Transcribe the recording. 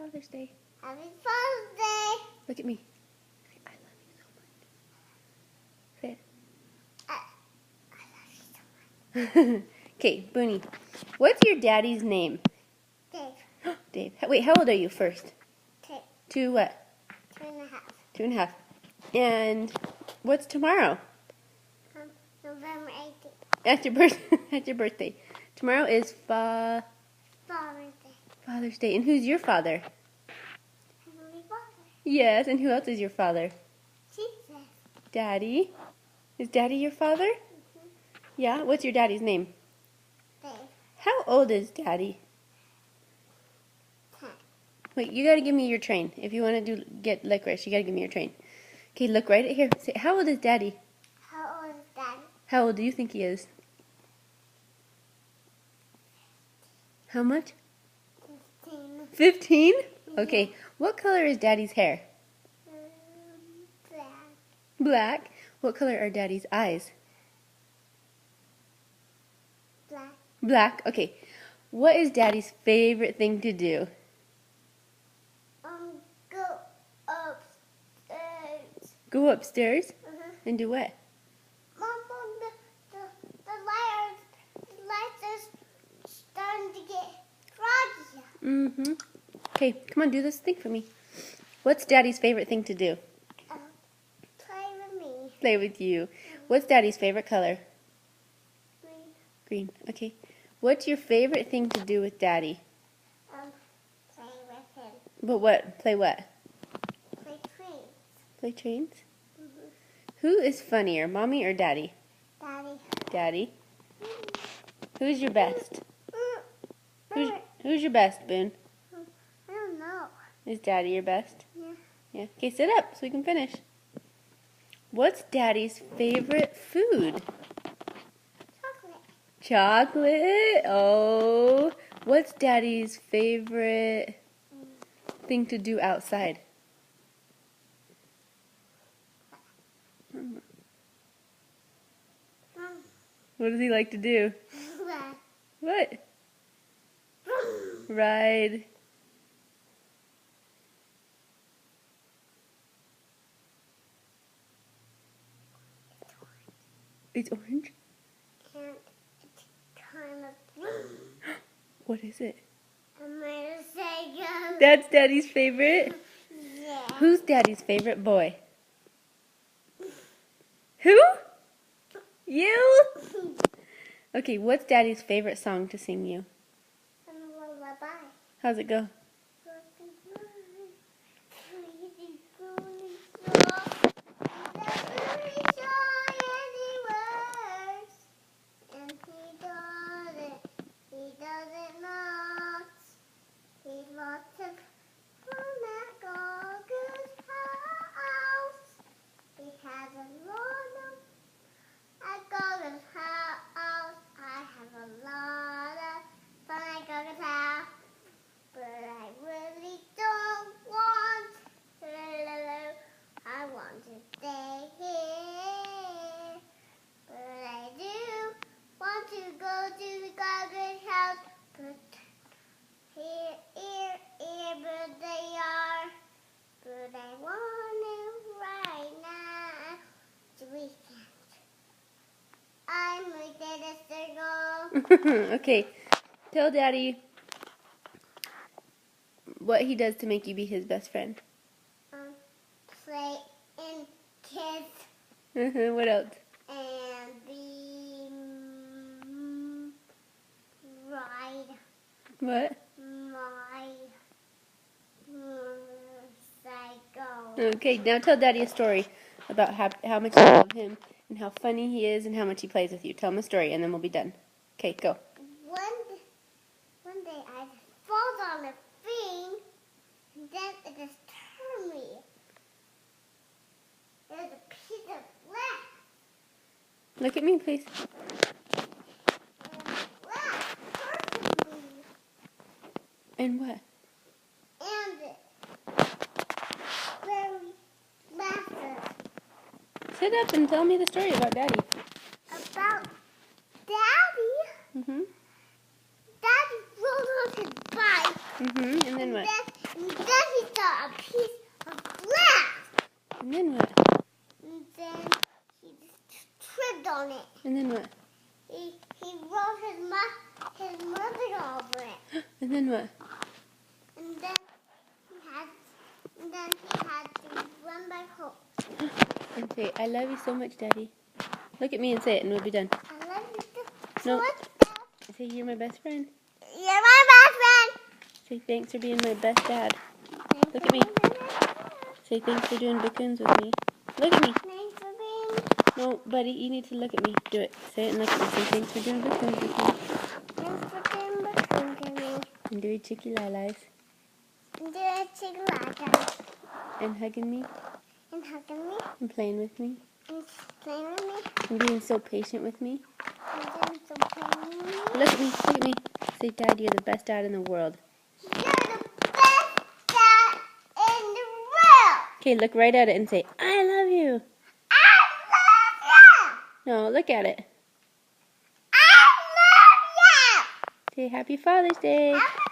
Father's Day. Happy Father's Day. Look at me. Say, I love you so much. Say it. I love you so much. Okay, Booney. What's your daddy's name? Dave. Dave. Wait, how old are you first? Take 2 what? 2.5. 2.5. And what's tomorrow? November 18th. That's your birthday. That's your birthday. Tomorrow is Father's Day. Father's Day. And who's your father? Heavenly Father. Yes, and who else is your father? Jesus. Daddy. Is Daddy your father? Mm-hmm. Yeah. What's your daddy's name? Dave. How old is Daddy? 10. Wait, you gotta give me your train. If you want to get licorice, you gotta give me your train. Okay, look right at here. Say, how old is Daddy? How old is Daddy? How old do you think he is? How much? 15. 15? Okay. What color is Daddy's hair? Black. Black. What color are Daddy's eyes? Black. Black. Okay. What is Daddy's favorite thing to do? Go upstairs. Go upstairs Uh-huh. and do what? Mom, the lights are starting to get froggy. Mm-hmm. Okay, come on, do this thing for me. What's Daddy's favorite thing to do? Play with me. Play with you. What's Daddy's favorite color? Green. Green. Okay. What's your favorite thing to do with Daddy? Play with him. But what? Play what? Play trains. Play trains? Mm-hmm. Who is funnier, Mommy or Daddy? Daddy. Daddy. Who's your best? Mm. Who's your best, Boone? I don't know. Is Daddy your best? Yeah. Yeah. Okay, sit up so we can finish. What's Daddy's favorite food? Chocolate. Chocolate? Oh. What's Daddy's favorite thing to do outside? What does he like to do? What? Ride. It's orange? And it's kind of What is it? a motorcycle. That's Daddy's favorite? Yeah. Who's Daddy's favorite boy? Who? You? Okay, what's Daddy's favorite song to sing you? Bye-bye. How's it go? But I really don't want to. I want to stay here. But I do want to go to the Goggle house. But here, but they are. But I want it right now. It's weekend. I'm within a circle. Okay, tell Daddy what he does to make you be his best friend. Play and kiss What else? and be ride What? my motorcycle. Okay, now tell Daddy a story about how much you love him and how funny he is and how much he plays with you. Tell him a story and then we'll be done. Okay, go. One day I just fall on a thing and then it just turned me. There's a piece of glass. Look at me, please. And glass hurt me. And what? And it's very massive. Sit up and tell me the story about Daddy. About Daddy. Mm-hmm. Daddy rolled on his bike. Mm-hmm. And then what? And then he saw a piece of glass. And then what? And then he just tripped on it. And then what? He rolled his mother over it. And then what? And then he had to run back home. And say, I love you so much, Daddy. Look at me and say it, and we'll be done. I love you too. No. So what's that? Say, you're my best friend. You're my best friend. Say, thanks for being my best dad. Thanks Look for at me. being my best friend. Say, thanks for doing Bacoons with me. Look at me. Thanks for being. No, buddy, you need to look at me. Do it. Say it and look at me. Say, thanks for doing Bacoons with me. Thanks for being Bacoon to me. And doing Chicky Lilas. And do a chicken And hugging me. and hugging me And playing with me. and playing with me And being so patient with me. and doing some playing with me. Look at me. Look at me. Say, Dad, you're the best dad in the world. You're the best dad in the world. Okay, look right at it and say, I love you. I love you. No, look at it. I love you. Say, Happy Father's Day. Happy